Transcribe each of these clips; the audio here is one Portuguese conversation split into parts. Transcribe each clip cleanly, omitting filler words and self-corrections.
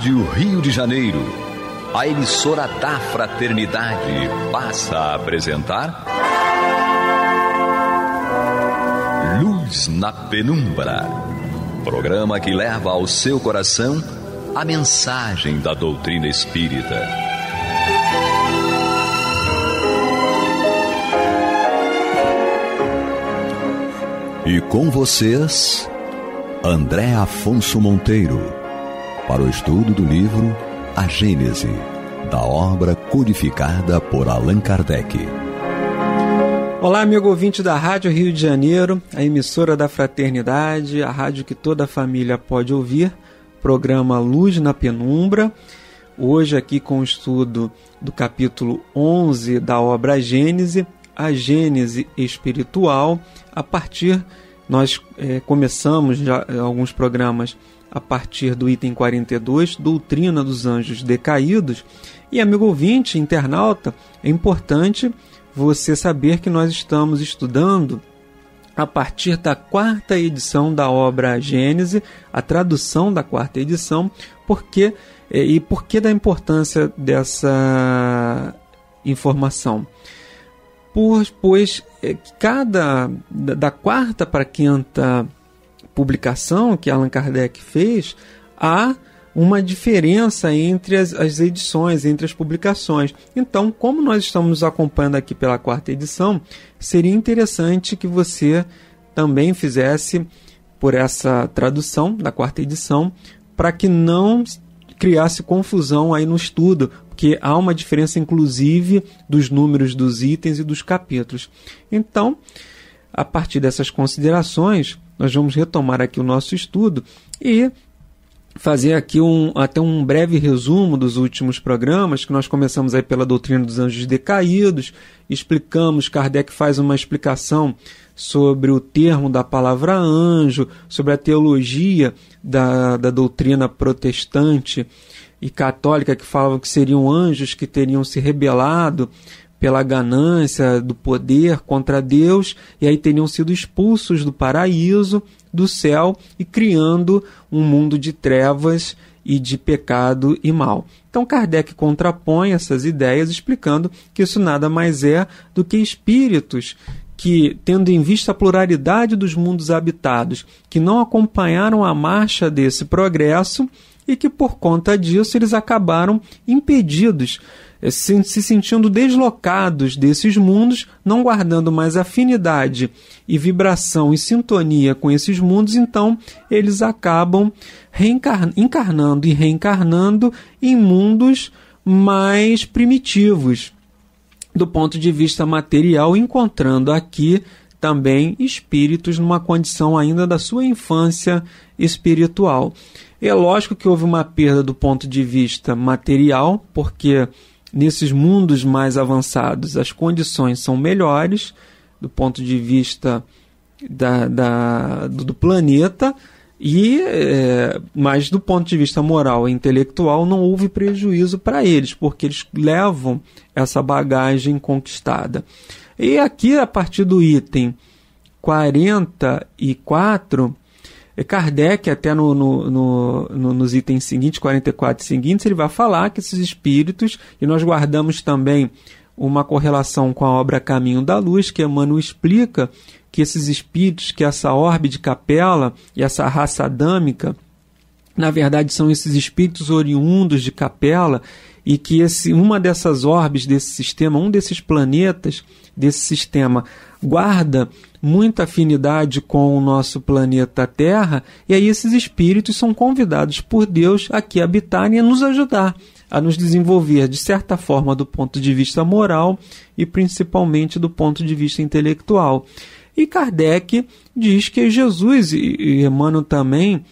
Rádio Rio de Janeiro, a emissora da Fraternidade, passa a apresentar Luz na Penumbra, programa que leva ao seu coração a mensagem da doutrina espírita. E com vocês, André Afonso Monteiro, para o estudo do livro A Gênese, da obra codificada por Allan Kardec. Olá, amigo ouvinte da Rádio Rio de Janeiro, a emissora da Fraternidade, a rádio que toda a família pode ouvir, programa Luz na Penumbra. Hoje aqui com o estudo do capítulo 11 da obra A Gênese, a Gênese espiritual. Nós começamos já alguns programas a partir do item 42, Doutrina dos Anjos Decaídos. E, amigo ouvinte, internauta, é importante você saber que nós estamos estudando a partir da 4ª edição da obra A Gênese, a tradução da 4ª edição, por que da importância dessa informação? Pois da 4ª para a 5ª publicação que Allan Kardec fez, há uma diferença entre as edições, entre as publicações. Então, como nós estamos nos acompanhando aqui pela 4ª edição, seria interessante que você também fizesse por essa tradução da 4ª edição, para que não criasse confusão aí no estudo, porque há uma diferença inclusive dos números dos itens e dos capítulos. Então, a partir dessas considerações, nós vamos retomar aqui o nosso estudo e fazer aqui até um breve resumo dos últimos programas, que nós começamos aí pela doutrina dos anjos decaídos, explicamos, Kardec faz uma explicação sobre o termo da palavra anjo, sobre a teologia da doutrina protestante e católica, que falavam que seriam anjos que teriam se rebelado pela ganância do poder contra Deus, e aí teriam sido expulsos do paraíso, do céu, e criando um mundo de trevas e de pecado e mal. Então Kardec contrapõe essas ideias, explicando que isso nada mais é do que espíritos que, tendo em vista a pluralidade dos mundos habitados, que não acompanharam a marcha desse progresso e que, por conta disso, eles acabaram impedidos, se sentindo deslocados desses mundos, não guardando mais afinidade e vibração e sintonia com esses mundos. Então eles acabam encarnando e reencarnando em mundos mais primitivos do ponto de vista material, encontrando aqui também espíritos numa condição ainda da sua infância espiritual. É lógico que houve uma perda do ponto de vista material, porque nesses mundos mais avançados as condições são melhores do ponto de vista do planeta, mas do ponto de vista moral e intelectual não houve prejuízo para eles, porque eles levam essa bagagem conquistada. E aqui, a partir do item 44, Kardec, até nos itens seguintes, 44 seguintes, ele vai falar que esses espíritos, e nós guardamos também uma correlação com a obra Caminho da Luz, que Emmanuel explica que esses espíritos, que essa orbe de Capela e essa raça adâmica, na verdade são esses espíritos oriundos de Capela, e que uma dessas orbes desse sistema, um desses planetas desse sistema, guarda muita afinidade com o nosso planeta Terra, e aí esses espíritos são convidados por Deus aqui a habitarem e a nos ajudar, a nos desenvolver, de certa forma, do ponto de vista moral e principalmente do ponto de vista intelectual. E Kardec diz que Jesus, e Emmanuel também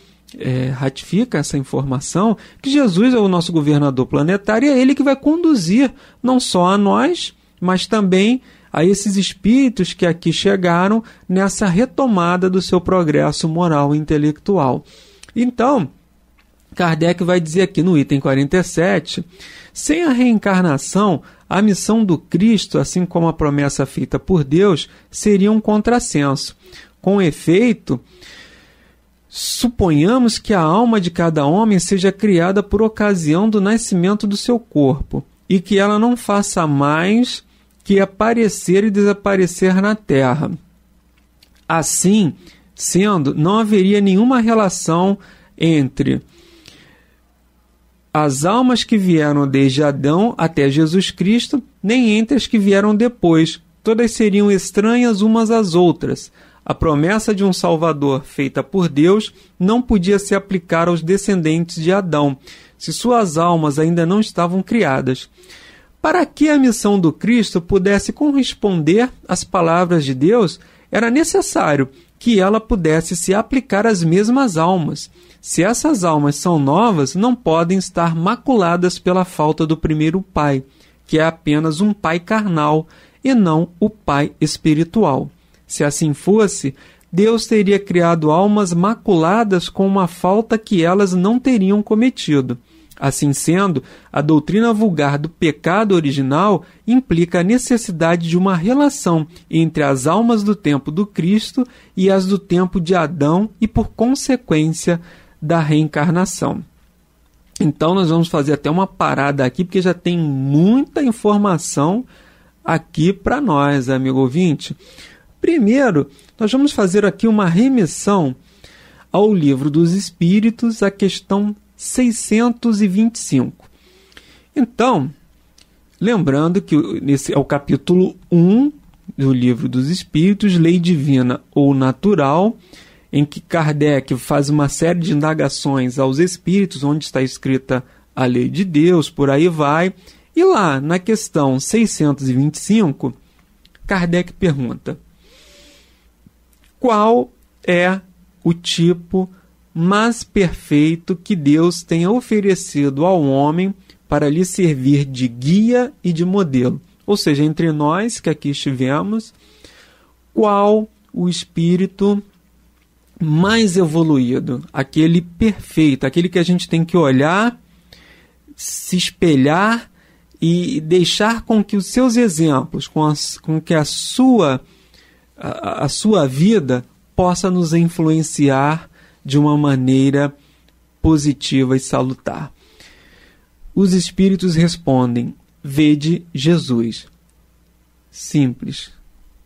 ratifica essa informação, que Jesus é o nosso governador planetário e é ele que vai conduzir não só a nós, mas também a esses espíritos que aqui chegaram nessa retomada do seu progresso moral e intelectual. Então, Kardec vai dizer aqui no item 47, sem a reencarnação, a missão do Cristo, assim como a promessa feita por Deus, seria um contrassenso. Com efeito, Suponhamos que a alma de cada homem seja criada por ocasião do nascimento do seu corpo e que ela não faça mais que aparecer e desaparecer na terra. Assim sendo, não haveria nenhuma relação entre as almas que vieram desde Adão até Jesus Cristo, nem entre as que vieram depois. Todas seriam estranhas umas às outras. A promessa de um Salvador feita por Deus não podia se aplicar aos descendentes de Adão, se suas almas ainda não estavam criadas. Para que a missão do Cristo pudesse corresponder às palavras de Deus, era necessário que ela pudesse se aplicar às mesmas almas. Se essas almas são novas, não podem estar maculadas pela falta do primeiro pai, que é apenas um pai carnal e não o pai espiritual. Se assim fosse, Deus teria criado almas maculadas com uma falta que elas não teriam cometido. Assim sendo, a doutrina vulgar do pecado original implica a necessidade de uma relação entre as almas do tempo do Cristo e as do tempo de Adão e, por consequência, da reencarnação. Então, nós vamos fazer até uma parada aqui, porque já tem muita informação aqui para nós, amigo ouvinte. Primeiro, nós vamos fazer aqui uma remissão ao Livro dos Espíritos, a questão 625. Então, lembrando que esse é o capítulo 1 do Livro dos Espíritos, Lei Divina ou Natural, em que Kardec faz uma série de indagações aos espíritos, onde está escrita a lei de Deus, por aí vai. E lá, na questão 625, Kardec pergunta: qual é o tipo mais perfeito que Deus tenha oferecido ao homem para lhe servir de guia e de modelo? Ou seja, entre nós que aqui estivemos, qual o espírito mais evoluído, aquele perfeito, aquele que a gente tem que olhar, se espelhar e deixar com que os seus exemplos, com que a sua vida possa nos influenciar de uma maneira positiva e salutar. Os espíritos respondem: vede Jesus. Simples.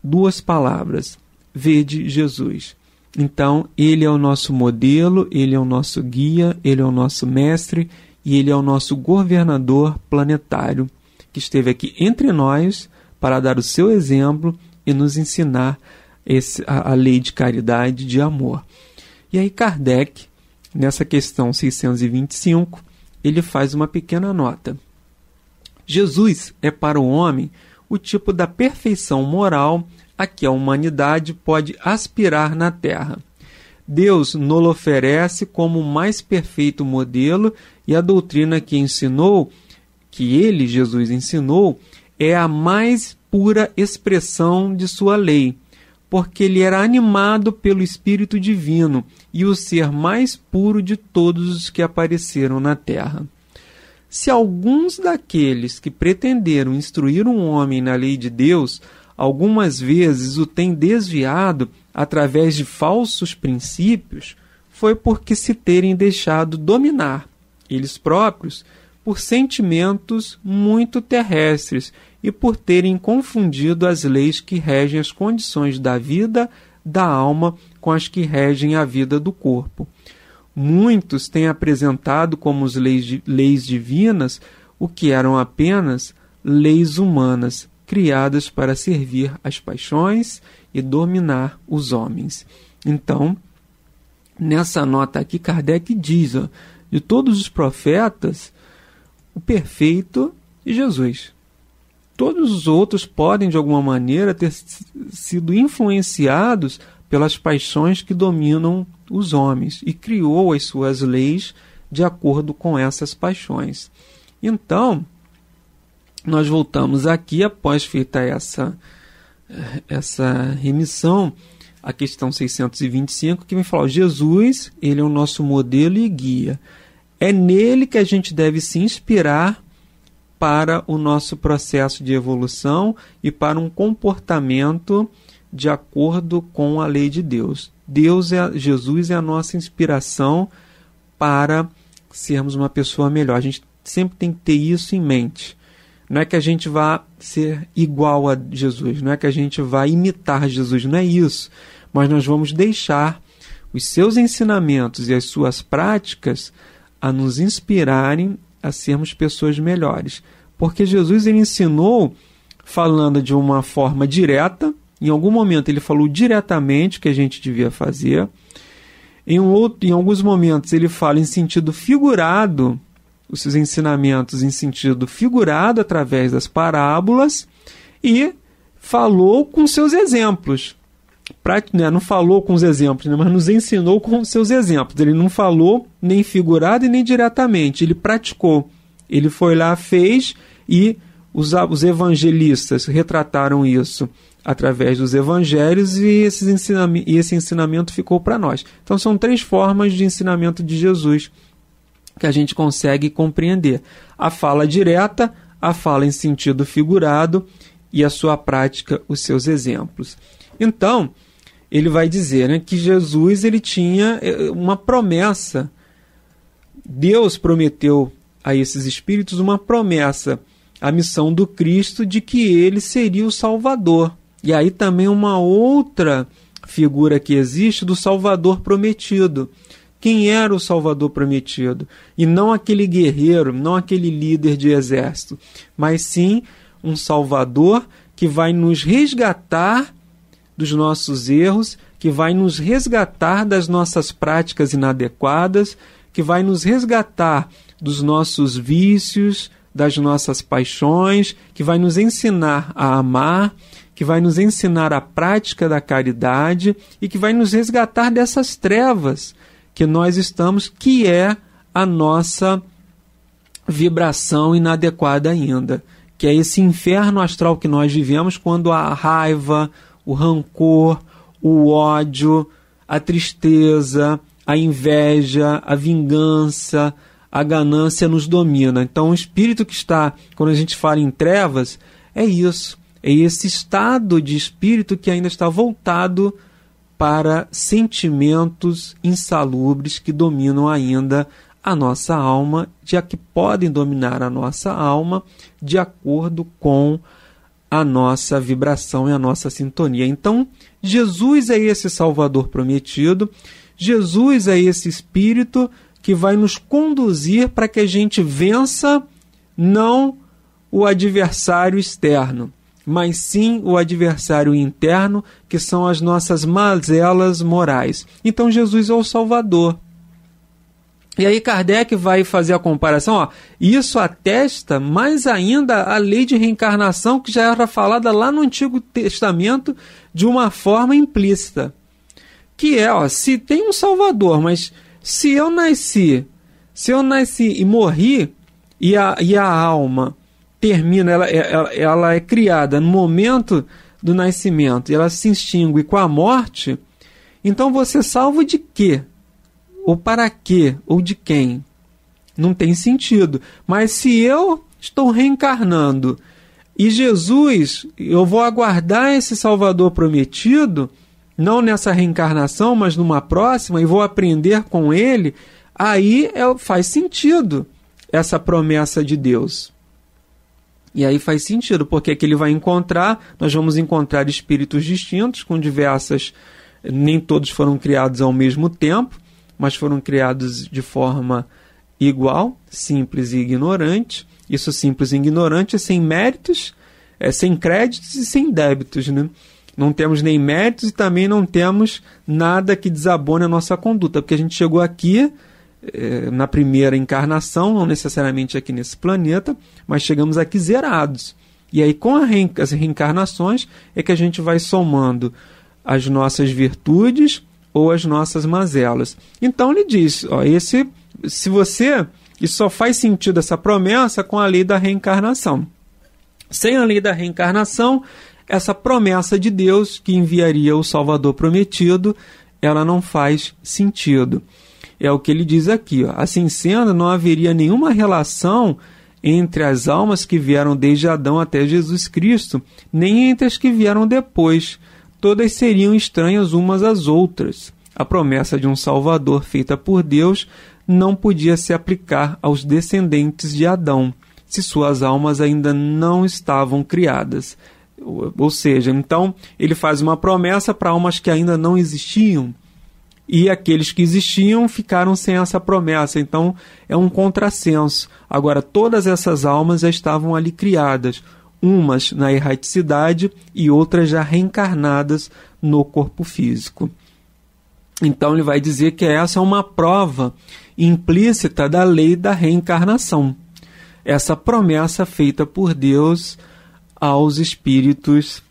2 palavras. Vede Jesus. Então, ele é o nosso modelo, ele é o nosso guia, ele é o nosso mestre e ele é o nosso governador planetário, que esteve aqui entre nós para dar o seu exemplo e nos ensinar a lei de caridade e de amor. E aí Kardec, nessa questão 625, ele faz uma pequena nota. Jesus é para o homem o tipo da perfeição moral a que a humanidade pode aspirar na Terra. Deus nos oferece como o mais perfeito modelo e a doutrina que ensinou, que ele, Jesus, ensinou, é a mais pura expressão de sua lei, porque ele era animado pelo Espírito Divino e o ser mais puro de todos os que apareceram na Terra. Se alguns daqueles que pretenderam instruir um homem na lei de Deus, algumas vezes o têm desviado através de falsos princípios, foi porque se terem deixado dominar, eles próprios, por sentimentos muito terrestres e por terem confundido as leis que regem as condições da vida da alma com as que regem a vida do corpo. Muitos têm apresentado como leis divinas o que eram apenas leis humanas, criadas para servir as paixões e dominar os homens. Então, nessa nota aqui, Kardec diz, de todos os profetas, o perfeito é Jesus. Todos os outros podem, de alguma maneira, ter sido influenciados pelas paixões que dominam os homens e criou as suas leis de acordo com essas paixões. Então, nós voltamos aqui, após feita essa remissão, a questão 625, que vem falar: Jesus, ele é o nosso modelo e guia. É nele que a gente deve se inspirar para o nosso processo de evolução e para um comportamento de acordo com a lei de Deus. Jesus é a nossa inspiração para sermos uma pessoa melhor. A gente sempre tem que ter isso em mente. Não é que a gente vá ser igual a Jesus, não é que a gente vá imitar Jesus, não é isso. Mas nós vamos deixar os seus ensinamentos e as suas práticas a nos inspirarem a sermos pessoas melhores. Porque Jesus ele ensinou falando de uma forma direta. Em algum momento ele falou diretamente o que a gente devia fazer. Em alguns momentos ele fala em sentido figurado, os seus ensinamentos em sentido figurado através das parábolas, e falou com seus exemplos. Não falou com os exemplos, mas nos ensinou com os seus exemplos. Ele não falou nem figurado e nem diretamente, ele praticou. Ele foi lá, fez, e os evangelistas retrataram isso através dos evangelhos, e esse ensinamento ficou para nós. Então são 3 formas de ensinamento de Jesus que a gente consegue compreender: a fala direta, a fala em sentido figurado e a sua prática, os seus exemplos. Então, ele vai dizer, né, que Jesus ele tinha uma promessa. Deus prometeu a esses espíritos uma promessa, a missão do Cristo, de que ele seria o Salvador. E aí também uma outra figura que existe do Salvador prometido. Quem era o Salvador prometido? E não aquele guerreiro, não aquele líder de exército, mas sim um Salvador que vai nos resgatar dos nossos erros, que vai nos resgatar das nossas práticas inadequadas, que vai nos resgatar dos nossos vícios, das nossas paixões, que vai nos ensinar a amar, que vai nos ensinar a prática da caridade e que vai nos resgatar dessas trevas que nós estamos, que é a nossa vibração inadequada ainda, que é esse inferno astral que nós vivemos quando a raiva, o rancor, o ódio, a tristeza, a inveja, a vingança, a ganância nos domina. Então o espírito que está, quando a gente fala em trevas, é isso, é esse estado de espírito que ainda está voltado para sentimentos insalubres que dominam ainda a nossa alma, já que podem dominar a nossa alma de acordo com a nossa vibração e a nossa sintonia. Então, Jesus é esse Salvador prometido, Jesus é esse Espírito que vai nos conduzir para que a gente vença não o adversário externo, mas sim o adversário interno, que são as nossas mazelas morais. Então Jesus é o Salvador. E aí Kardec vai fazer a comparação, isso atesta mais ainda a lei de reencarnação que já era falada lá no Antigo Testamento de uma forma implícita. Que é, se tem um Salvador, mas se eu nasci e morri, e a alma termina, ela é criada no momento do nascimento, e ela se extingue com a morte, então você é salvo de quê? Ou para quê? Ou de quem? Não tem sentido. Mas se eu estou reencarnando e Jesus, eu vou aguardar esse Salvador prometido, não nessa reencarnação, mas numa próxima, e vou aprender com ele, aí faz sentido essa promessa de Deus. E aí faz sentido, porque é que ele vai encontrar, nós vamos encontrar espíritos distintos, com diversas, nem todos foram criados ao mesmo tempo, mas foram criados de forma igual, simples e ignorante. Isso simples e ignorante é sem méritos, sem créditos e sem débitos, né? Não temos nem méritos e também não temos nada que desabone a nossa conduta, porque a gente chegou aqui na primeira encarnação, não necessariamente aqui nesse planeta, mas chegamos aqui zerados. E aí com as reencarnações é que a gente vai somando as nossas virtudes ou as nossas mazelas. Então ele diz, isso só faz sentido essa promessa com a lei da reencarnação. Sem a lei da reencarnação, essa promessa de Deus que enviaria o Salvador prometido, ela não faz sentido. É o que ele diz aqui. Assim sendo, não haveria nenhuma relação entre as almas que vieram desde Adão até Jesus Cristo, nem entre as que vieram depois. todas seriam estranhas umas às outras. A promessa de um Salvador feita por Deus não podia se aplicar aos descendentes de Adão, se suas almas ainda não estavam criadas. Ou seja, então ele faz uma promessa para almas que ainda não existiam, e aqueles que existiam ficaram sem essa promessa. Então é um contrassenso. Agora, todas essas almas já estavam ali criadas, umas na erraticidade e outras já reencarnadas no corpo físico. Então ele vai dizer que essa é uma prova implícita da lei da reencarnação. Essa promessa feita por Deus aos espíritos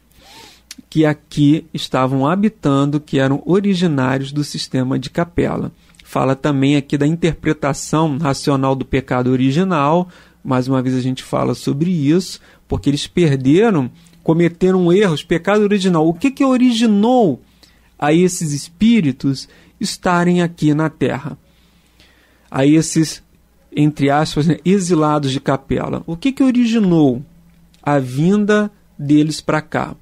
que aqui estavam habitando, que eram originários do sistema de Capela. Fala também aqui da interpretação racional do pecado original. Mais uma vez a gente fala sobre isso, porque eles cometeram erros, pecado original. O que originou a esses espíritos estarem aqui na Terra? A esses, entre aspas, exilados de Capela. O que originou a vinda deles para cá?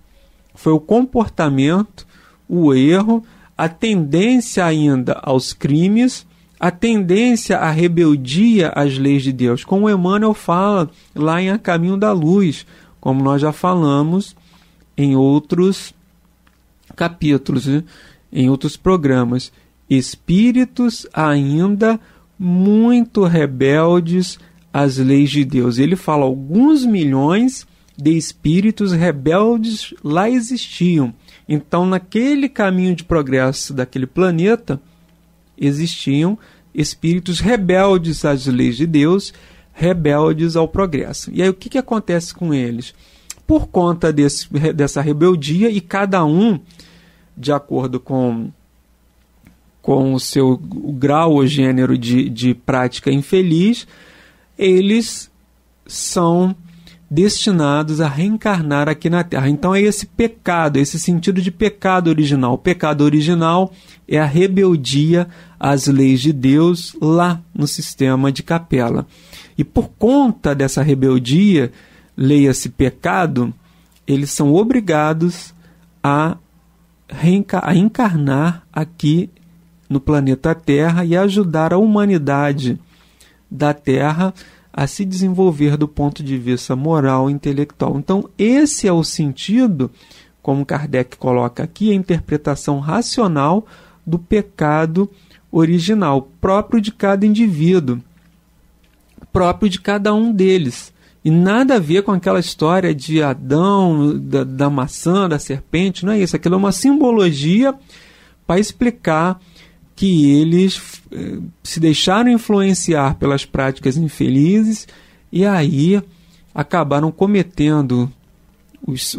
Foi o comportamento, o erro, a tendência ainda aos crimes, a tendência à rebeldia às leis de Deus. Como Emmanuel fala lá em A Caminho da Luz, como nós já falamos em outros capítulos, em outros programas. Espíritos ainda muito rebeldes às leis de Deus. Ele fala alguns milhões de espíritos rebeldes lá existiam. Então, naquele caminho de progresso daquele planeta, existiam espíritos rebeldes às leis de Deus, rebeldes ao progresso. E aí o que acontece com eles? Por conta dessa rebeldia, e cada um, de acordo com o seu grau ou gênero de prática infeliz, eles são destinados a reencarnar aqui na Terra. Então é esse pecado, esse sentido de pecado original. O pecado original é a rebeldia às leis de Deus lá no sistema de Capela. E por conta dessa rebeldia, leia-se pecado, eles são obrigados a encarnar aqui no planeta Terra e ajudar a humanidade da Terra a se desenvolver do ponto de vista moral e intelectual. Então, esse é o sentido, como Kardec coloca aqui, a interpretação racional do pecado original, próprio de cada indivíduo, próprio de cada um deles. E nada a ver com aquela história de Adão, da maçã, da serpente, não é isso. Aquilo é uma simbologia para explicar que eles se deixaram influenciar pelas práticas infelizes e aí acabaram cometendo os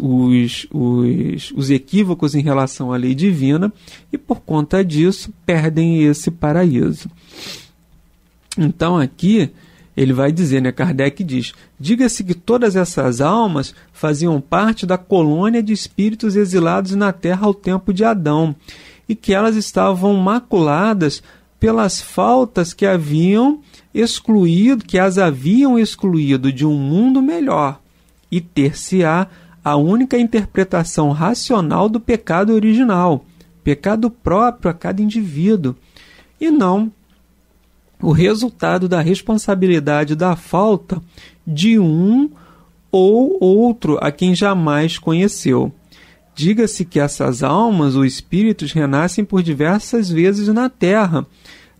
equívocos em relação à lei divina e por conta disso perdem esse paraíso. Então aqui ele vai dizer, Kardec diz: diga-se que todas essas almas faziam parte da colônia de espíritos exilados na Terra ao tempo de Adão, e que elas estavam maculadas pelas faltas que as haviam excluído de um mundo melhor, e ter-se-á a única interpretação racional do pecado original, pecado próprio a cada indivíduo, e não o resultado da responsabilidade da falta de um ou outro a quem jamais conheceu. Diga-se que essas almas ou espíritos renascem por diversas vezes na Terra,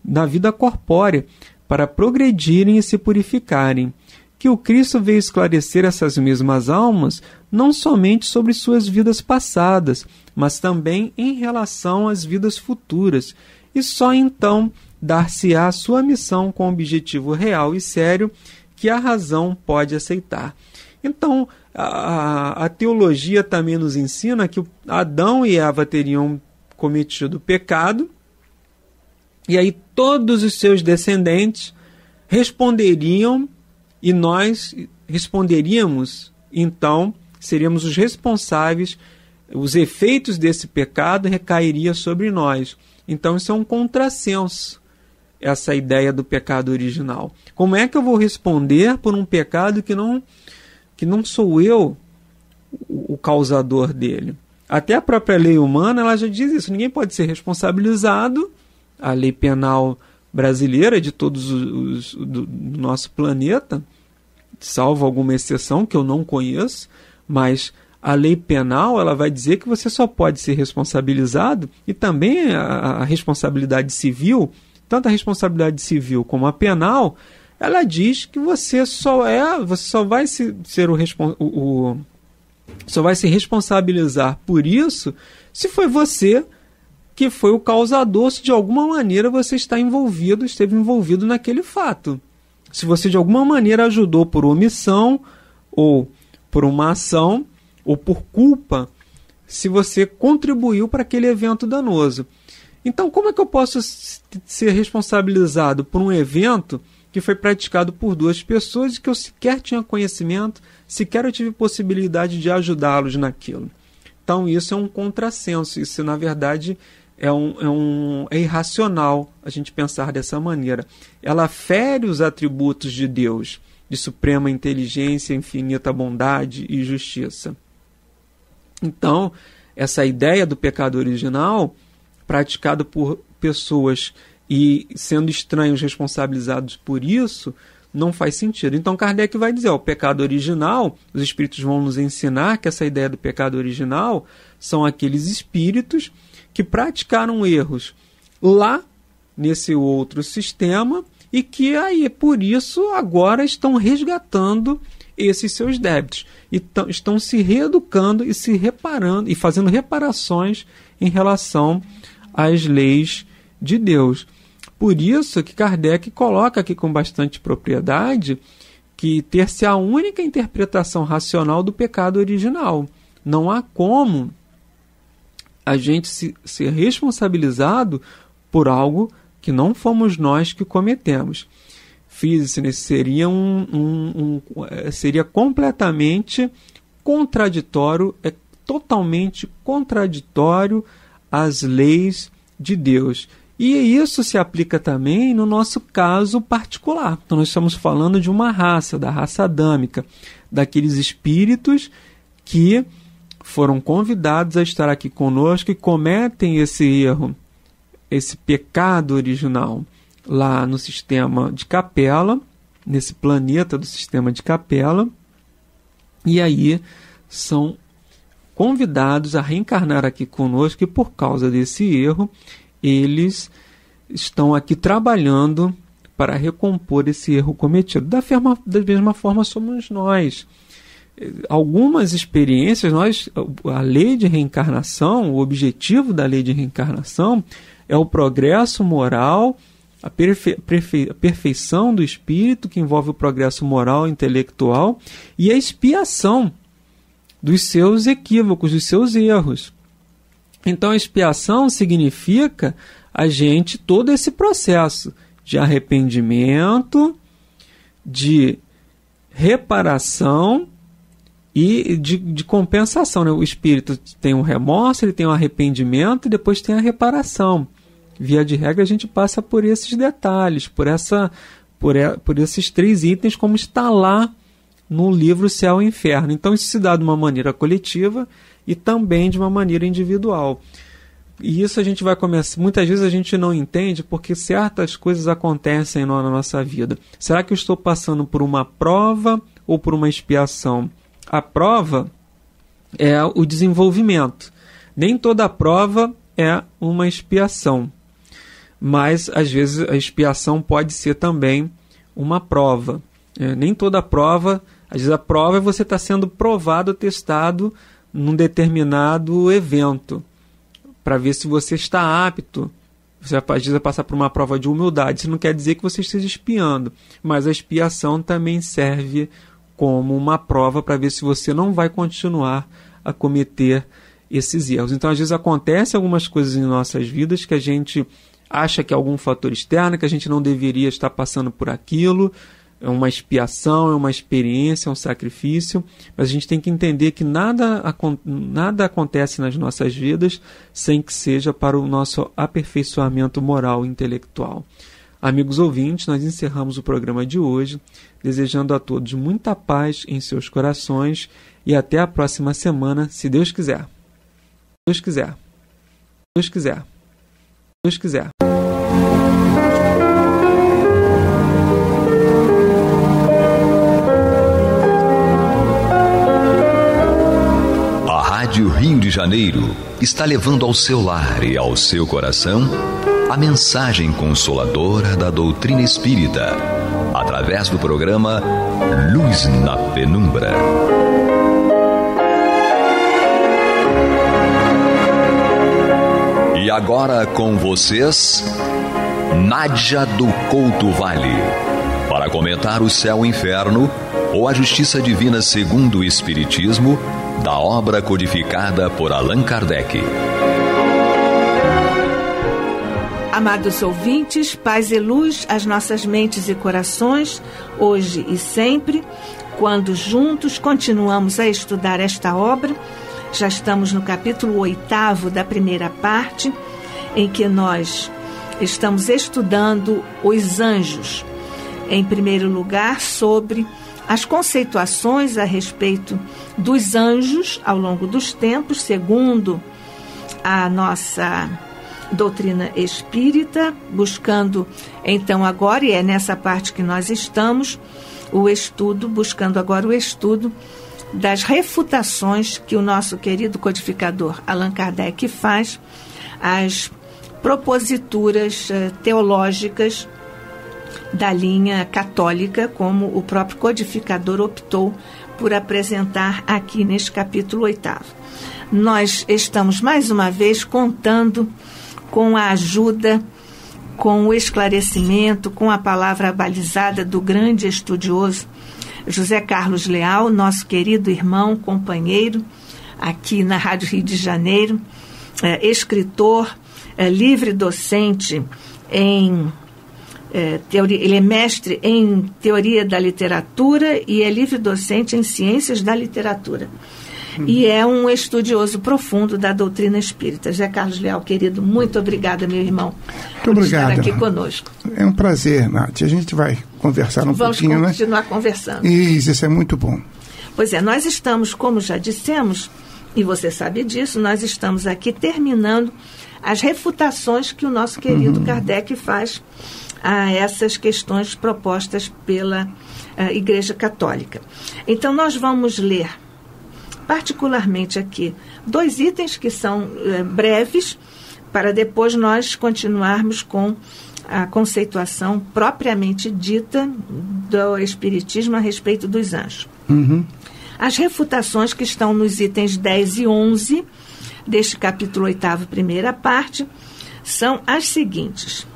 na vida corpórea, para progredirem e se purificarem. Que o Cristo veio esclarecer essas mesmas almas não somente sobre suas vidas passadas, mas também em relação às vidas futuras, e só então dar-se-á a sua missão com objetivo real e sério que a razão pode aceitar. Então, a teologia também nos ensina que Adão e Eva teriam cometido pecado, e aí todos os seus descendentes responderiam, e nós responderíamos, então seríamos os responsáveis, os efeitos desse pecado recairiam sobre nós. Então isso é um contrassenso, essa ideia do pecado original. Como é que eu vou responder por um pecado que não sou eu o causador dele? Até a própria lei humana, ela já diz isso, ninguém pode ser responsabilizado, a lei penal brasileira de todos do nosso planeta, salvo alguma exceção que eu não conheço, mas a lei penal ela vai dizer que você só pode ser responsabilizado, e também a responsabilidade civil, tanto a responsabilidade civil como a penal, ela diz que você só vai se responsabilizar por isso se foi você que foi o causador, se de alguma maneira você esteve envolvido naquele fato. Se você de alguma maneira ajudou por omissão, ou por uma ação, ou por culpa, se você contribuiu para aquele evento danoso. Então, como é que eu posso ser responsabilizado por um evento que foi praticado por duas pessoas e que eu sequer tinha conhecimento, sequer eu tive possibilidade de ajudá-los naquilo? Então, isso é um contrassenso, isso, na verdade, é irracional a gente pensar dessa maneira. Ela fere os atributos de Deus, de suprema inteligência, infinita bondade e justiça. Então, essa ideia do pecado original, praticado por pessoas e sendo estranhos responsabilizados por isso, não faz sentido. Então Kardec vai dizer, o pecado original, os espíritos vão nos ensinar que essa ideia do pecado original são aqueles espíritos que praticaram erros lá nesse outro sistema e que aí, por isso, agora estão resgatando esses seus débitos. E estão se reeducando e se reparando e fazendo reparações em relação às leis de Deus. Por isso que Kardec coloca aqui com bastante propriedade que ter-se a única interpretação racional do pecado original. Não há como a gente ser responsabilizado por algo que não fomos nós que cometemos. Seria seria completamente contraditório, totalmente contraditório às leis de Deus. E isso se aplica também no nosso caso particular. Então nós estamos falando de uma raça, da raça adâmica, daqueles espíritos que foram convidados a estar aqui conosco e cometem esse erro, esse pecado original lá no sistema de Capela, nesse planeta do sistema de Capela, e aí são convidados a reencarnar aqui conosco e por causa desse erro eles estão aqui trabalhando para recompor esse erro cometido. Da mesma forma somos nós. Algumas experiências, a lei de reencarnação, o objetivo da lei de reencarnação é o progresso moral, a perfeição do espírito, que envolve o progresso moral e intelectual, e a expiação dos seus equívocos, dos seus erros. Então a expiação significa todo esse processo de arrependimento, de reparação e de compensação, né? O espírito tem um remorso, ele tem um arrependimento e depois tem a reparação. Via de regra a gente passa por esses detalhes, por esses 3 itens, como está lá no livro Céu e Inferno. Então isso se dá de uma maneira coletiva e também de uma maneira individual. E isso a gente vai começar. Muitas vezes a gente não entende porque certas coisas acontecem na nossa vida. Será que eu estou passando por uma prova ou por uma expiação? A prova é o desenvolvimento. Nem toda prova é uma expiação. Mas às vezes a expiação pode ser também uma prova. Nem toda prova. Às vezes a prova é você estar sendo provado, testado num determinado evento, para ver se você está apto. Você precisa passar por uma prova de humildade. Isso não quer dizer que você esteja expiando, mas a expiação também serve como uma prova para ver se você não vai continuar a cometer esses erros. Então, às vezes acontecem algumas coisas em nossas vidas que a gente acha que é algum fator externo, que a gente não deveria estar passando por aquilo. É uma expiação, é uma experiência, é um sacrifício, mas a gente tem que entender que nada acontece nas nossas vidas sem que seja para o nosso aperfeiçoamento moral e intelectual. Amigos ouvintes, nós encerramos o programa de hoje, desejando a todos muita paz em seus corações e até a próxima semana, se Deus quiser. Deus quiser. Deus quiser. Deus quiser. A Rádio Rio de Janeiro está levando ao seu lar e ao seu coração a mensagem consoladora da doutrina espírita, através do programa Luz na Penumbra. E agora com vocês, Nádia do Couto Vale, para comentar o céu e inferno ou a justiça divina segundo o Espiritismo, da obra codificada por Allan Kardec. Amados ouvintes, paz e luz às nossas mentes e corações, hoje e sempre, quando juntos continuamos a estudar esta obra. Já estamos no capítulo 8º da primeira parte, em que nós estamos estudando os anjos. Em primeiro lugar, sobre as conceituações a respeito dos anjos ao longo dos tempos, segundo a nossa doutrina espírita, buscando então agora, e é nessa parte que nós estamos, buscando agora o estudo das refutações que o nosso querido codificador Allan Kardec faz às proposituras teológicas da linha católica, como o próprio codificador optou por apresentar aqui neste capítulo 8º. Nós estamos mais uma vez contando com a ajuda, com o esclarecimento, com a palavra balizada do grande estudioso José Carlos Leal, nosso querido irmão, companheiro, aqui na Rádio Rio de Janeiro, escritor, livre docente em teoria, ele é mestre em teoria da literatura e é livre docente em ciências da literatura. E é um estudioso profundo da doutrina espírita. José Carlos Leal, querido, muito obrigada, meu irmão, por estar aqui conosco. É um prazer, Nath. A gente vai conversar pouquinho, né? Vamos continuar conversando. Isso é muito bom. Pois é, nós estamos, como já dissemos, e você sabe disso, nós estamos aqui terminando as refutações que o nosso querido Kardec faz a essas questões propostas pela Igreja Católica. Então, nós vamos ler particularmente aqui 2 itens que são breves, para depois nós continuarmos com a conceituação propriamente dita do Espiritismo a respeito dos anjos. As refutações que estão nos itens 10 e 11 deste capítulo 8º, primeira parte, são as seguintes.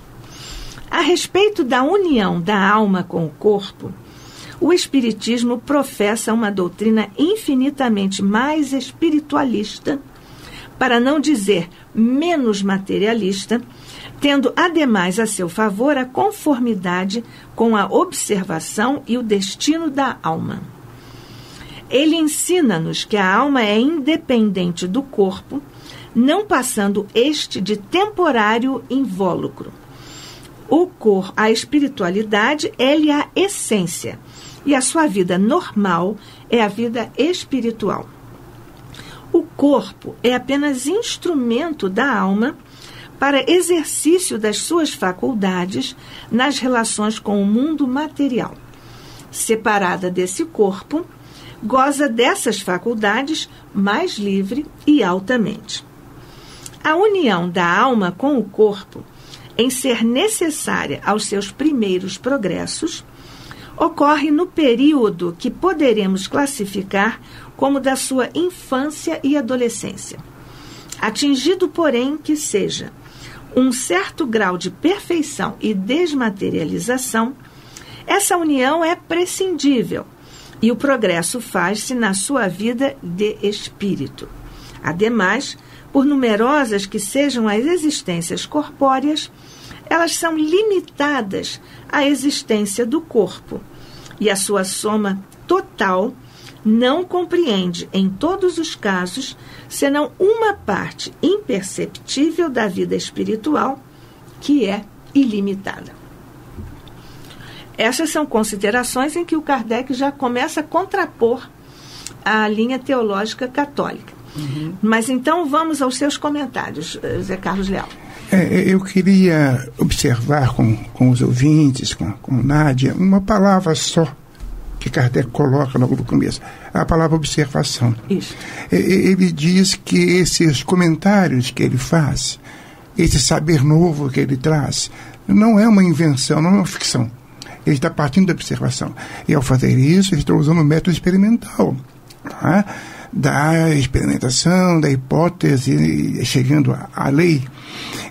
A respeito da união da alma com o corpo, o Espiritismo professa uma doutrina infinitamente mais espiritualista, para não dizer menos materialista, tendo ademais a seu favor a conformidade com a observação e o destino da alma. Ele ensina-nos que a alma é independente do corpo, não passando este de temporário invólucro. A espiritualidade é-lhe a essência, e a sua vida normal é a vida espiritual. O corpo é apenas instrumento da alma para exercício das suas faculdades nas relações com o mundo material. Separada desse corpo, goza dessas faculdades mais livre e altamente. A união da alma com o corpo, em ser necessária aos seus primeiros progressos, ocorre no período que poderemos classificar como da sua infância e adolescência. Atingido, porém, que seja um certo grau de perfeição e desmaterialização, essa união é prescindível e o progresso faz-se na sua vida de espírito. Ademais, por numerosas que sejam as existências corpóreas, elas são limitadas à existência do corpo, e a sua soma total não compreende, em todos os casos, senão uma parte imperceptível da vida espiritual, que é ilimitada. Essas são considerações em que o Kardec já começa a contrapor a linha teológica católica. Mas então vamos aos seus comentários, Zé Carlos Leal. Eu queria observar com os ouvintes, com Nádia, uma palavra só que Kardec coloca logo no começo, a palavra observação. Isso. Ele diz que esses comentários que ele faz, esse saber novo que ele traz, não é uma invenção, não é uma ficção. Ele está partindo da observação. E ao fazer isso, ele está usando o método experimental, tá? Da experimentação, da hipótese, chegando à lei.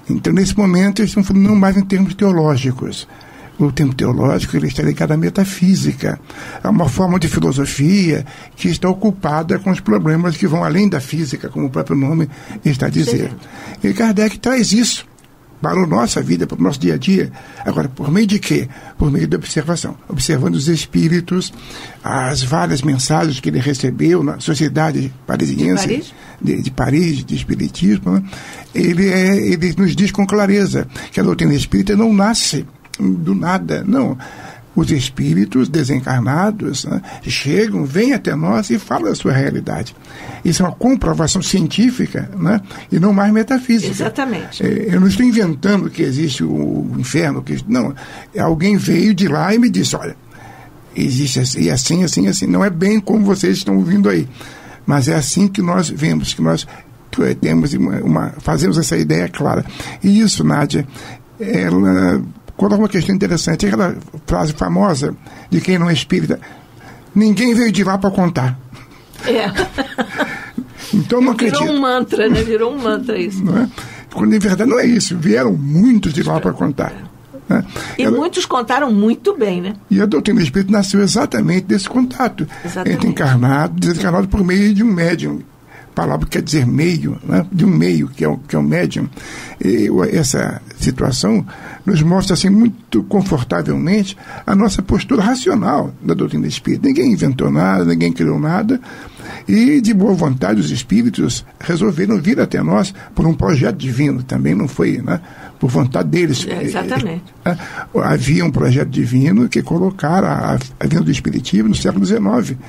Então, nesse momento, eles estão falando não mais em termos teológicos. O termo teológico ele está ligado à metafísica, a uma forma de filosofia que está ocupada com os problemas que vão além da física, como o próprio nome está dizendo. E Kardec traz isso para a nossa vida, para o nosso dia a dia. Agora, por meio de quê? Por meio da observação. Observando os espíritos, as várias mensagens que ele recebeu na sociedade parisiense, de Paris, de espiritismo, né? Ele nos diz com clareza que a doutrina espírita não nasce do nada, não. Os espíritos desencarnados, né, chegam, vêm até nós e falam da sua realidade. Isso é uma comprovação científica, né, e não mais metafísica. Exatamente. Eu não estou inventando que existe o inferno. Não, alguém veio de lá e me disse, olha, existe assim, assim, assim. Não é bem como vocês estão ouvindo aí, mas é assim que nós vemos, que nós temos fazemos essa ideia clara. E isso, Nádia, ela coloca uma questão interessante, aquela frase famosa de quem não é espírita: ninguém veio de lá para contar. Então não acredito. Virou um mantra, né? Virou um mantra isso. Não é? Quando em verdade não é isso, vieram muitos de lá para contar. Né? E muitos contaram muito bem, né? E a doutrina espírita nasceu exatamente desse contato entre encarnado e desencarnado por meio de um médium. A palavra quer dizer meio, né? De um meio, que é o médium. E essa situação nos mostra assim, muito confortavelmente a nossa postura racional da doutrina espírita. Ninguém inventou nada, ninguém criou nada, e de boa vontade os espíritos resolveram vir até nós por um projeto divino, também não foi, né, por vontade deles. Exatamente. Havia um projeto divino que colocara a vinda do espiritismo no século XIX.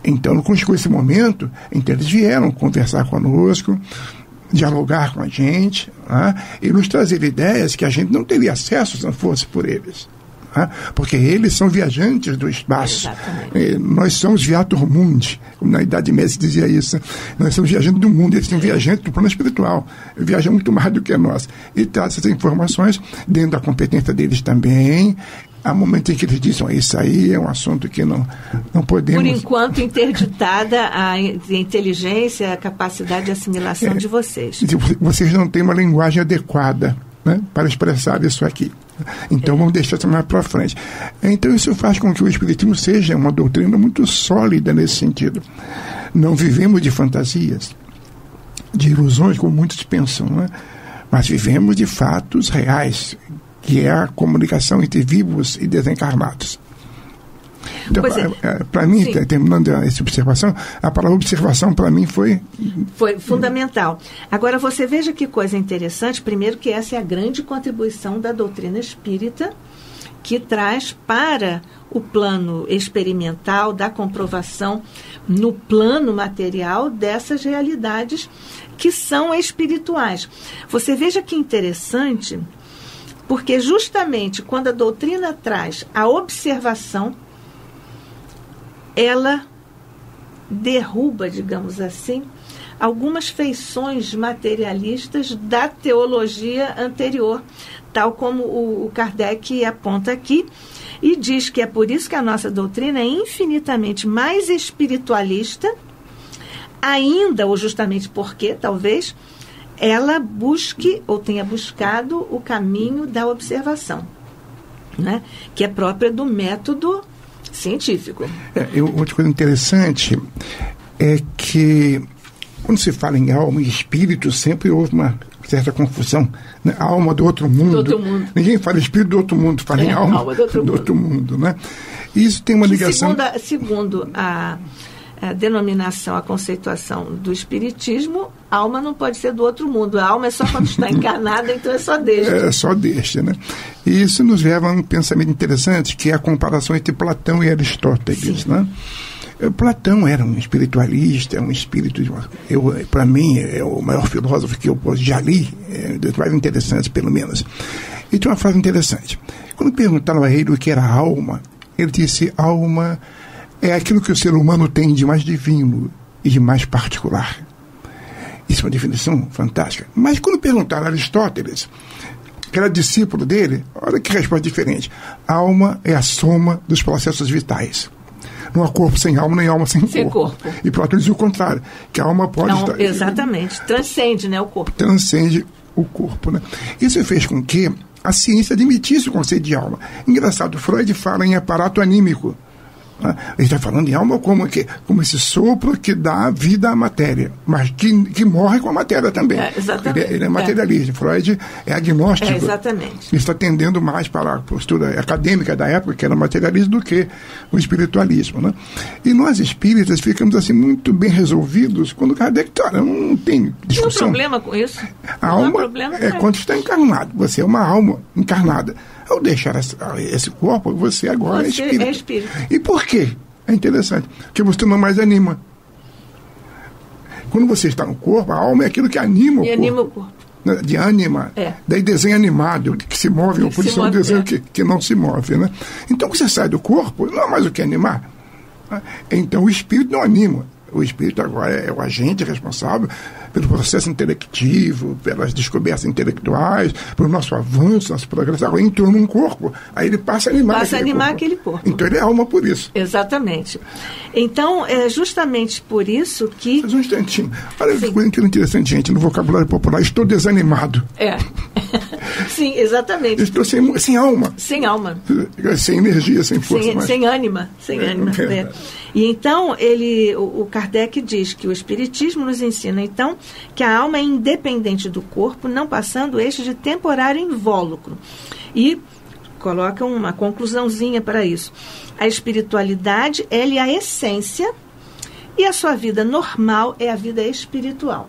Então, com esse momento, então eles vieram conversar conosco, dialogar com a gente, né, e nos trazer ideias que a gente não teria acesso se não fosse por eles. Né, porque eles são viajantes do espaço. Nós somos viator mundi, como na Idade Média se dizia isso. Nós somos viajantes do mundo, eles são viajantes do plano espiritual. Viajam muito mais do que nós. E trazem essas informações dentro da competência deles também. Há momentos em que eles dizem, isso aí é um assunto que não podemos... Por enquanto, interditada a inteligência, a capacidade de assimilação de vocês. Vocês não têm uma linguagem adequada, né, para expressar isso aqui. Então, vamos deixar isso mais para frente. Então, isso faz com que o Espiritismo seja uma doutrina muito sólida nesse sentido. Não vivemos de fantasias, de ilusões, como muitos pensam, né? Mas vivemos de fatos reais, que é a comunicação entre vivos e desencarnados. Então, para mim, terminando essa observação, a palavra observação para mim foi fundamental. Agora, você veja que coisa interessante, primeiro que essa é a grande contribuição da doutrina espírita, que traz para o plano experimental, da comprovação no plano material dessas realidades que são espirituais. Você veja que interessante, porque justamente quando a doutrina traz a observação, ela derruba, digamos assim, algumas feições materialistas da teologia anterior, tal como o Kardec aponta aqui, e diz que é por isso que a nossa doutrina é infinitamente mais espiritualista, ainda, ou justamente porque, talvez, ela busque ou tenha buscado o caminho da observação, né? Que é própria do método científico. Outra coisa interessante é que quando se fala em alma e espírito, sempre houve uma certa confusão, né? Alma do outro mundo. Ninguém fala espírito do outro mundo, fala em alma do outro mundo, né? Isso tem uma ligação... Segundo a denominação, a conceituação do espiritismo, alma não pode ser do outro mundo. A alma é só quando está encarnada, então é só deste. É só deste, né? E isso nos leva a um pensamento interessante, que é a comparação entre Platão e Aristóteles, né? Platão era um espiritualista, um espírito, para mim, é o maior filósofo que eu já li, dos mais interessantes, pelo menos. E tinha uma frase interessante. Quando perguntaram a ele o que era alma, ele disse: alma é aquilo que o ser humano tem de mais divino e de mais particular. Isso é uma definição fantástica. Mas quando perguntaram a Aristóteles, que era discípulo dele, olha que resposta diferente. A alma é a soma dos processos vitais. Não há corpo sem alma, nem alma sem corpo. E Platão diz o contrário, que a alma pode estar... Exatamente. Transcende, né, o corpo. Transcende o corpo, né? Isso fez com que a ciência admitisse o conceito de alma. Engraçado, Freud fala em aparato anímico. Ele está falando em alma como esse sopro que dá vida à matéria, mas que morre com a matéria também. Exatamente. Ele é materialista. Freud é agnóstico. Exatamente. Ele está tendendo mais para a postura acadêmica da época, que era materialismo, do que o espiritualismo. Né? E nós espíritas ficamos assim muito bem resolvidos quando Kardec não tem discussão. Não tem problema com isso. A alma é quando está encarnado. Você é uma alma encarnada. Ao deixar esse corpo, você agora é espírito. E por quê? É interessante. Porque você não mais anima. Quando você está no corpo, a alma é aquilo que anima o corpo. Anima o corpo. De ânima. Daí desenho animado, que se move, uma posição de desenho que não se move. Né? Então, quando você sai do corpo, não é mais o que animar. Então, o espírito não anima. O espírito agora é o agente responsável pelo processo intelectivo, pelas descobertas intelectuais, pelo nosso avanço, nosso progresso. Agora entrou num corpo, aí ele passa a animar aquele corpo. Então ele é alma por isso. Exatamente. Então, é justamente por isso que... Mas um instantinho. Olha que coisa interessante, gente, no vocabulário popular, estou desanimado. Sim, exatamente. Estou sem alma. Sem alma. Sem energia, sem força. Sem ânima. E então, o Kardec diz que o Espiritismo nos ensina, então, que a alma é independente do corpo, não passando este de temporário invólucro. E coloca uma conclusãozinha para isso. A espiritualidade, ela é a essência, e a sua vida normal é a vida espiritual.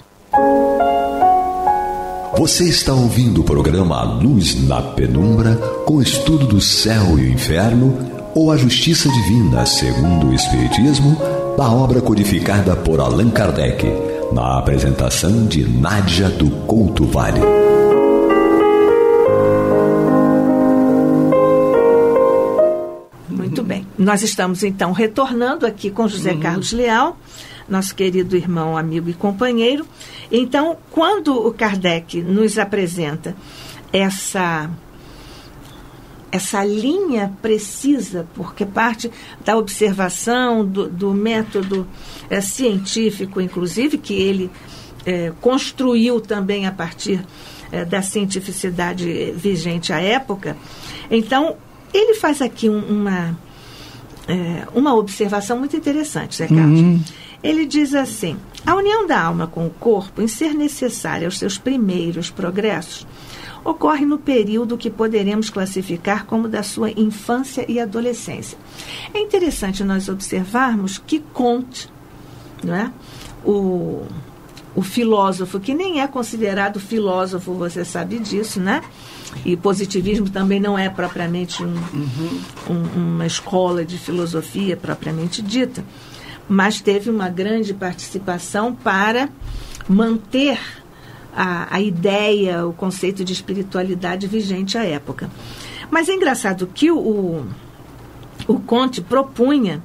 Você está ouvindo o programa Luz na Penumbra, com estudo do céu e o inferno, ou a justiça divina, segundo o Espiritismo, da obra codificada por Allan Kardec, na apresentação de Nádia do Couto Vale. Muito bem. Nós estamos, então, retornando aqui com José Carlos Leal, nosso querido irmão, amigo e companheiro. Então, quando o Kardec nos apresenta essa linha precisa, porque parte da observação, do método científico, inclusive, que ele construiu também a partir da cientificidade vigente à época. Então, ele faz aqui uma observação muito interessante, Zé Carlos. Ele diz assim: a união da alma com o corpo, em ser necessária aos seus primeiros progressos, ocorre no período que poderemos classificar como da sua infância e adolescência. É interessante nós observarmos que Comte, não é? O filósofo, que nem é considerado filósofo, você sabe disso, né? E positivismo também não é propriamente uma escola de filosofia propriamente dita, mas teve uma grande participação para manter a ideia, o conceito de espiritualidade vigente à época. Mas é engraçado que o Comte propunha,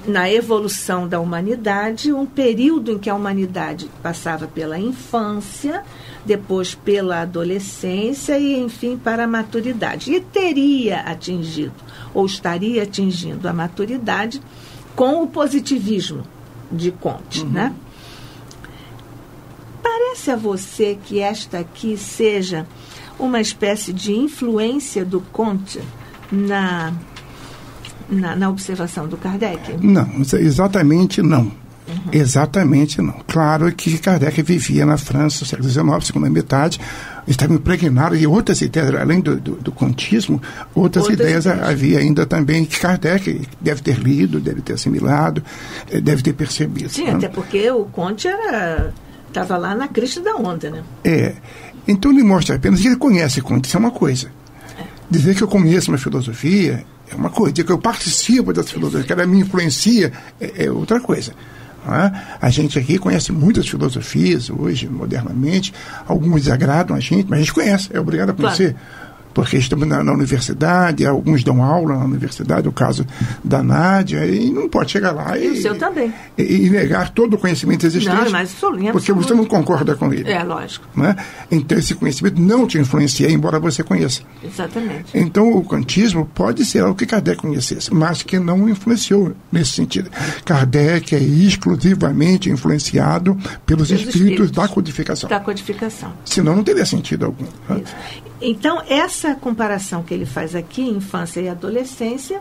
na evolução da humanidade, um período em que a humanidade passava pela infância, depois pela adolescência e, enfim, para a maturidade. E teria atingido, ou estaria atingindo a maturidade com o positivismo de Comte, né? Parece a você que esta aqui seja uma espécie de influência do Comte na observação do Kardec? Não, exatamente não. Exatamente não. Claro que Kardec vivia na França, no século XIX, segunda metade, estava impregnado de outras ideias, além do contismo, outras ideias havia ainda também, que Kardec deve ter lido, deve ter assimilado, deve ter percebido. Sim, até porque o Comte estava lá na crista da onda, né? Então ele mostra apenas que ele conhece Comte, isso é uma coisa. Dizer que eu conheço uma filosofia é uma coisa. Dizer que eu participo das filosofias, que ela me influencia, é outra coisa. A gente aqui conhece muitas filosofias hoje, modernamente, algumas desagradam a gente, mas a gente conhece, é obrigado a conhecer. Claro. Porque estamos na universidade, alguns dão aula na universidade, o caso da Nádia, e não pode chegar lá e o seu também. E negar todo o conhecimento existente. Não, mas porque você não concorda com ele. É, lógico. Né? Então, esse conhecimento não te influencia, embora você conheça. Exatamente. Então, o kantismo pode ser algo que Kardec conhecesse, mas que não influenciou nesse sentido. Kardec é exclusivamente influenciado pelos espíritos da codificação. Da codificação. Senão, não teria sentido algum. Né? Então, essa comparação que ele faz aqui, infância e adolescência,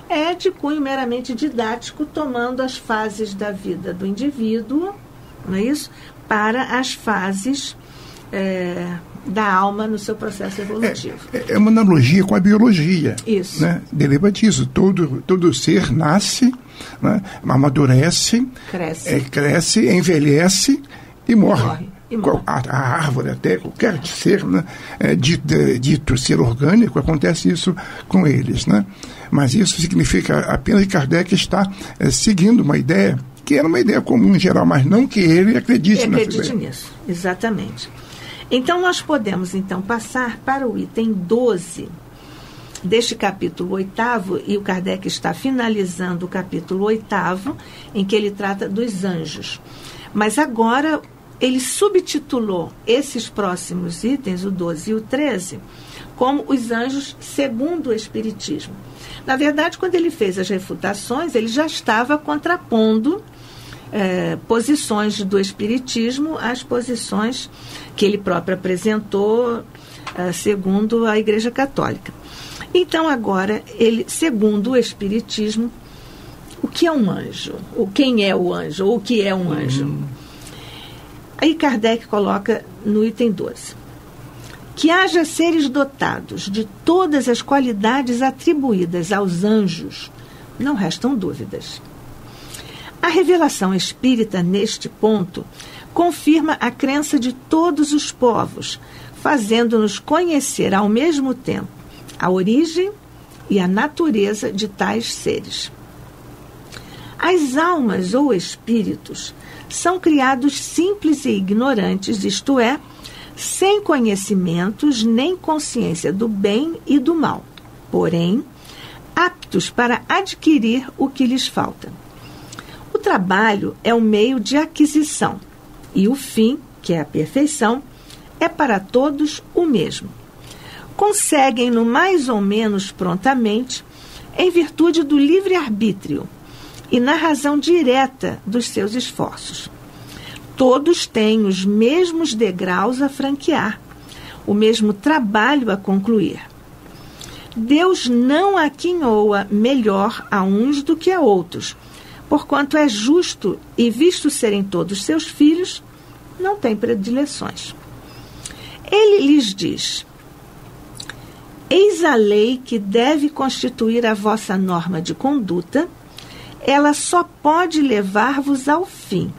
é de cunho meramente didático, tomando as fases da vida do indivíduo, não é isso? Para as fases da alma no seu processo evolutivo. É uma analogia com a biologia. Isso. Né? Deriva disso. Todo ser nasce, né? Amadurece, cresce, envelhece e morre. A árvore, até qualquer ser, né, dito ser orgânico, acontece isso com eles. Né? Mas isso significa apenas que Kardec está seguindo uma ideia que era uma ideia comum em geral, mas não que ele acredite nisso. Exatamente. Então, nós podemos passar para o item 12 deste capítulo 8º, e o Kardec está finalizando o capítulo 8º, em que ele trata dos anjos. Mas agora ele subtitulou esses próximos itens, o 12 e o 13, como os anjos segundo o Espiritismo. Na verdade, quando ele fez as refutações, ele já estava contrapondo posições do Espiritismo às posições que ele próprio apresentou segundo a Igreja Católica. Então, agora, ele, segundo o Espiritismo, o que é um anjo? Quem é o anjo? Ou o que é um anjo? Aí Kardec coloca no item 12. Que haja seres dotados de todas as qualidades atribuídas aos anjos, não restam dúvidas. A revelação espírita, neste ponto, confirma a crença de todos os povos, fazendo-nos conhecer ao mesmo tempo a origem e a natureza de tais seres. As almas ou espíritos são criados simples e ignorantes, isto é, sem conhecimentos nem consciência do bem e do mal, porém, aptos para adquirir o que lhes falta. O trabalho é um meio de aquisição, e o fim, que é a perfeição, é para todos o mesmo. Conseguem-no mais ou menos prontamente, em virtude do livre-arbítrio, e na razão direta dos seus esforços. Todos têm os mesmos degraus a franquear, o mesmo trabalho a concluir. Deus não aquinhoa melhor a uns do que a outros, porquanto é justo e, visto serem todos seus filhos, não tem predileções. Ele lhes diz: eis a lei que deve constituir a vossa norma de conduta. Ela só pode levar-vos ao fim.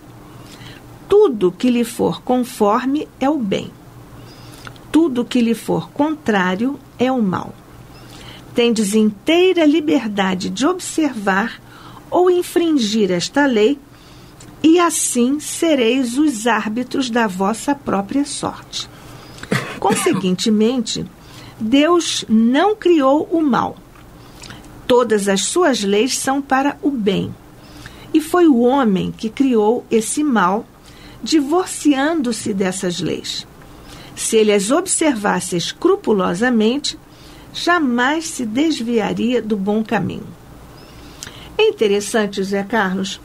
Tudo que lhe for conforme é o bem. Tudo que lhe for contrário é o mal. Tendes inteira liberdade de observar ou infringir esta lei, e assim sereis os árbitros da vossa própria sorte. Conseguintemente, Deus não criou o mal. Todas as suas leis são para o bem. E foi o homem que criou esse mal, divorciando-se dessas leis. Se ele as observasse escrupulosamente, jamais se desviaria do bom caminho. É interessante, Zé Carlos,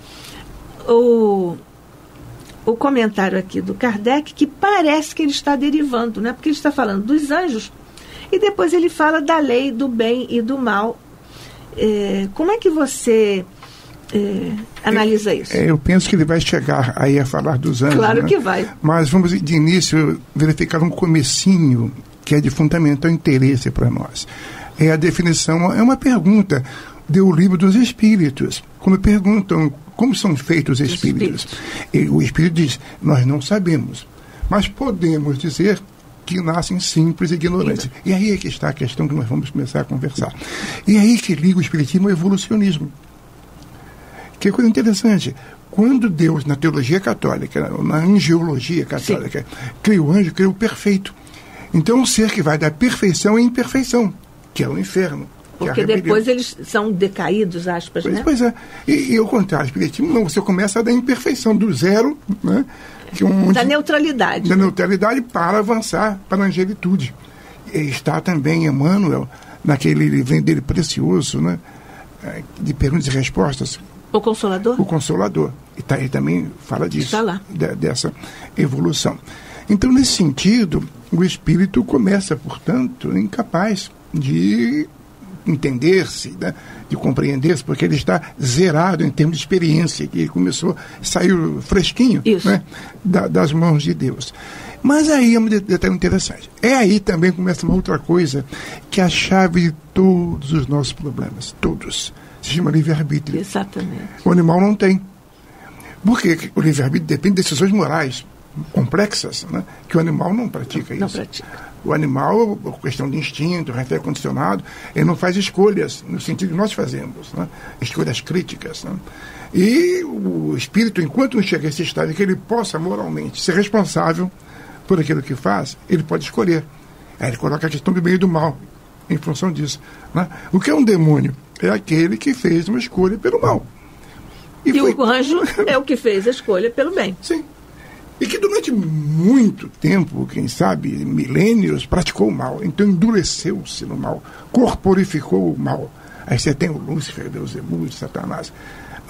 o comentário aqui do Kardec, que parece que ele está derivando, né? Porque ele está falando dos anjos e depois ele fala da lei do bem e do mal. Como é que você analisa isso? Eu penso que ele vai chegar aí a falar dos anjos. Claro, né? Que vai. Mas vamos, de início, verificar um comecinho que é de fundamental interesse para nós. É a definição, é uma pergunta do Livro dos Espíritos. Como perguntam, como são feitos os espíritos? E o Espírito diz, nós não sabemos, mas podemos dizer que nascem simples e ignorantes. E aí é que está a questão que nós vamos começar a conversar. E aí que liga o espiritismo ao evolucionismo. Que coisa interessante. Quando Deus, na teologia católica, na angiologia católica, criou o anjo, criou o perfeito. Então, um ser que vai da perfeição à imperfeição, que é o inferno. Porque depois eles são decaídos, aspas, né? Pois é. E ao contrário, o espiritismo não, você começa da imperfeição, do zero, né? Da neutralidade. Da neutralidade para avançar para a angelitude. E está também Emmanuel, naquele livro dele precioso, né? De perguntas e respostas. O Consolador? O Consolador. Ele também fala disso. Está lá. Dessa evolução. Então, nesse sentido, o espírito começa, portanto, incapaz de entender-se, né? De compreender-se, porque ele está zerado em termos de experiência, que ele começou, saiu fresquinho, né? Das mãos de Deus. Mas aí é um detalhe interessante. Aí também começa uma outra coisa, que é a chave de todos os nossos problemas, todos. Se chama livre-arbítrio. Exatamente. O animal não tem. Porque o livre-arbítrio depende de decisões morais complexas, né? Que o animal não pratica isso. Não pratica. O animal, por questão de instinto, reflexo condicionado, ele não faz escolhas no sentido que nós fazemos, né? Escolhas críticas, né? E o espírito, enquanto não chega a esse estado em que ele possa moralmente ser responsável por aquilo que faz, ele pode escolher. Aí ele coloca a questão do bem e do mal em função disso, né? O que é um demônio? É aquele que fez uma escolha pelo mal. E o anjo é o que fez a escolha pelo bem. Sim. E que durante muito tempo, quem sabe, milênios, praticou o mal. Então endureceu-se no mal, corporificou o mal. Aí você tem o Lúcifer, Beelzebub, Satanás.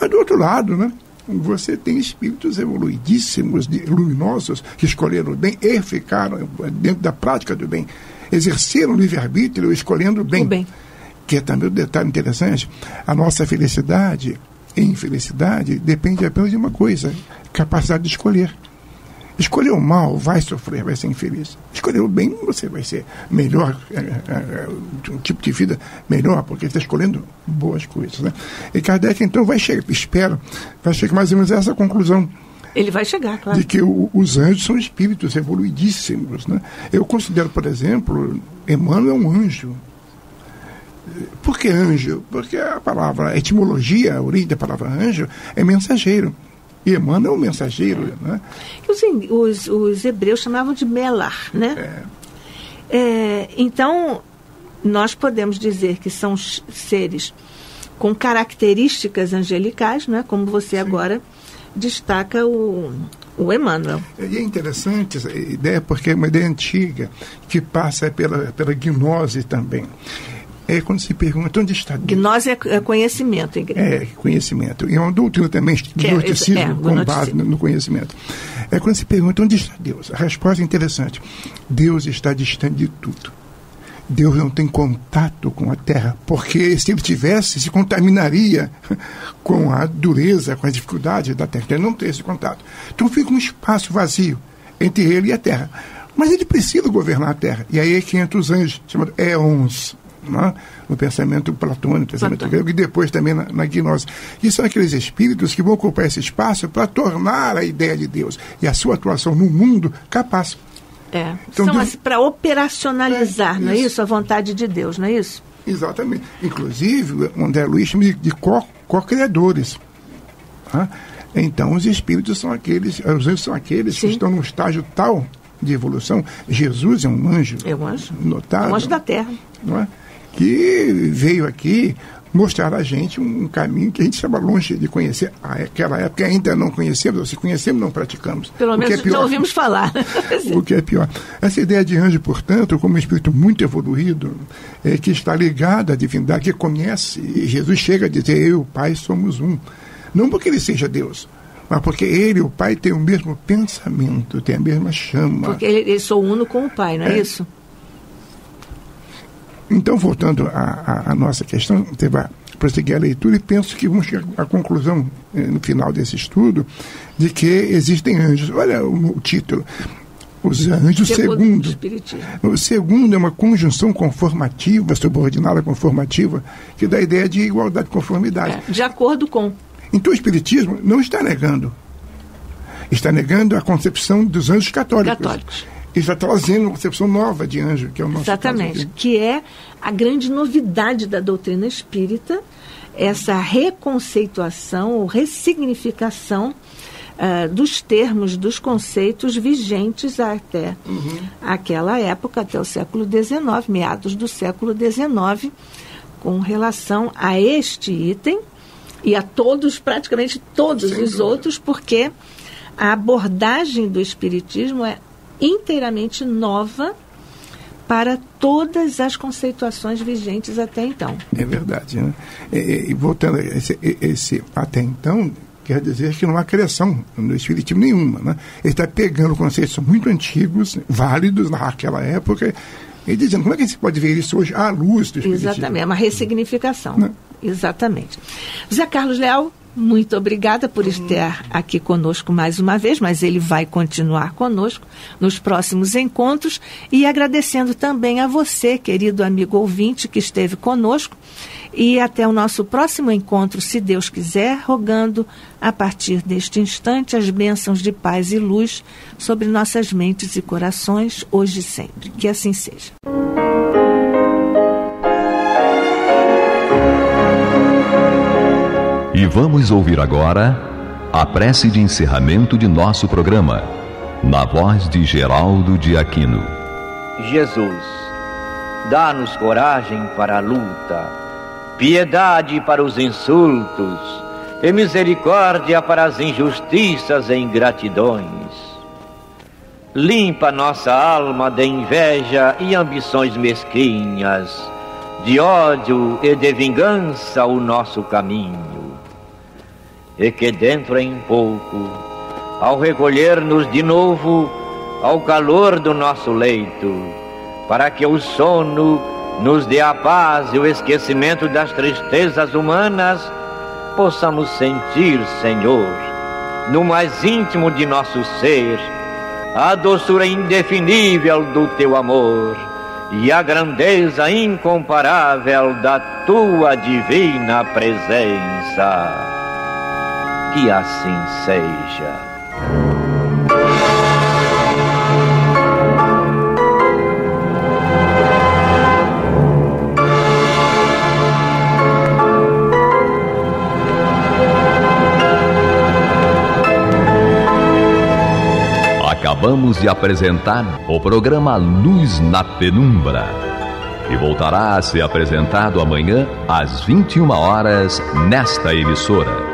Mas do outro lado, né, você tem espíritos evoluidíssimos, luminosos, que escolheram o bem e ficaram dentro da prática do bem. Exerceram o livre-arbítrio escolhendo o bem. Que é também um detalhe interessante. A nossa felicidade e infelicidade depende apenas de uma coisa: capacidade de escolher. Escolher o mal, vai sofrer, vai ser infeliz. Escolher o bem, você vai ser melhor, um tipo de vida melhor, porque está escolhendo boas coisas, né? E Kardec, então, vai chegar mais ou menos a essa conclusão. Ele vai chegar, claro. De que os anjos são espíritos evoluidíssimos, né? Eu considero, por exemplo, Emmanuel um anjo. Por que anjo? Porque a etimologia, a origem da palavra anjo é mensageiro. E Emmanuel é um mensageiro, né? Os hebreus chamavam de Melar, né? Então, nós podemos dizer que são seres com características angelicais, né? Como você agora destaca o Emmanuel. E é interessante essa ideia, porque é uma ideia antiga, que passa pela gnose também. É quando se pergunta onde está Deus. Gnose é conhecimento, igreja. É, conhecimento. E é uma doutrina também de gnosticismo, com base no conhecimento. É quando se pergunta onde está Deus. A resposta é interessante. Deus está distante de tudo. Deus não tem contato com a terra, porque se ele tivesse, se contaminaria com a dureza, com as dificuldades da terra. Ele não tem esse contato. Então fica um espaço vazio entre ele e a terra. Mas ele precisa governar a terra. E aí é que entra os anjos, chamados éons, no pensamento platônico, pensamento grego, e depois também na gnose. E são aqueles espíritos que vão ocupar esse espaço para tornar a ideia de Deus e a sua atuação no mundo capaz. Então, são para operacionalizar, não é isso? A vontade de Deus, não é isso? Exatamente. Inclusive, o André Luiz chama de co-criadores. Então, os espíritos são aqueles, os anjos são aqueles que estão num estágio tal de evolução. Jesus é um anjo. É um anjo. Notável. É um anjo da terra. Não é? Que veio aqui mostrar a gente um caminho que a gente estava longe de conhecer. Naquela época ainda não conhecemos, ou se conhecemos, não praticamos. Pelo menos não ouvimos falar. O que é pior. Essa ideia de anjo, portanto, como um espírito muito evoluído, que está ligado à divindade, que conhece, e Jesus chega a dizer: eu e o Pai somos um. Não porque ele seja Deus, mas porque ele e o Pai têm o mesmo pensamento, têm a mesma chama. Porque ele sou uno com o Pai, não é isso? Então, voltando à nossa questão, você vai prosseguir a leitura e penso que vamos chegar à conclusão, no final desse estudo, de que existem anjos. Olha o título. Os anjos, segundo. O segundo é uma conjunção conformativa, subordinada conformativa, que dá a ideia de igualdade e conformidade. De acordo com. Então, o Espiritismo não está negando. Está negando a concepção dos anjos católicos. Ele está trazendo uma concepção nova de anjo, que é o nosso Exatamente, caso. que é a grande novidade da doutrina espírita, essa reconceituação ou ressignificação dos termos, dos conceitos vigentes até aquela época, até o século XIX, meados do século XIX, com relação a este item e a todos, praticamente todos os outros, porque a abordagem do espiritismo é inteiramente nova para todas as conceituações vigentes até então. É verdade, né? E voltando a esse até então, quer dizer que não há criação no espiritismo nenhuma, né? Ele está pegando conceitos muito antigos, válidos naquela época, e dizendo, como é que se pode ver isso hoje à luz do espiritismo? Exatamente, é uma ressignificação. Não. Exatamente. José Carlos Leal, muito obrigada por estar aqui conosco mais uma vez, mas ele vai continuar conosco nos próximos encontros, e agradecendo também a você, querido amigo ouvinte, que esteve conosco, e até o nosso próximo encontro, se Deus quiser, rogando a partir deste instante as bênçãos de paz e luz sobre nossas mentes e corações, hoje e sempre. Que assim seja. E vamos ouvir agora a prece de encerramento de nosso programa, na voz de Geraldo de Aquino. Jesus, dá-nos coragem para a luta, piedade para os insultos e misericórdia para as injustiças e ingratidões. Limpa nossa alma de inveja e ambições mesquinhas, de ódio e de vingança o nosso caminho. E que dentro em pouco, ao recolher-nos de novo ao calor do nosso leito, para que o sono nos dê a paz e o esquecimento das tristezas humanas, possamos sentir, Senhor, no mais íntimo de nosso ser, a doçura indefinível do Teu amor e a grandeza incomparável da Tua divina presença. Que assim seja. Acabamos de apresentar o programa Luz na Penumbra, que voltará a ser apresentado amanhã às 21 horas nesta emissora.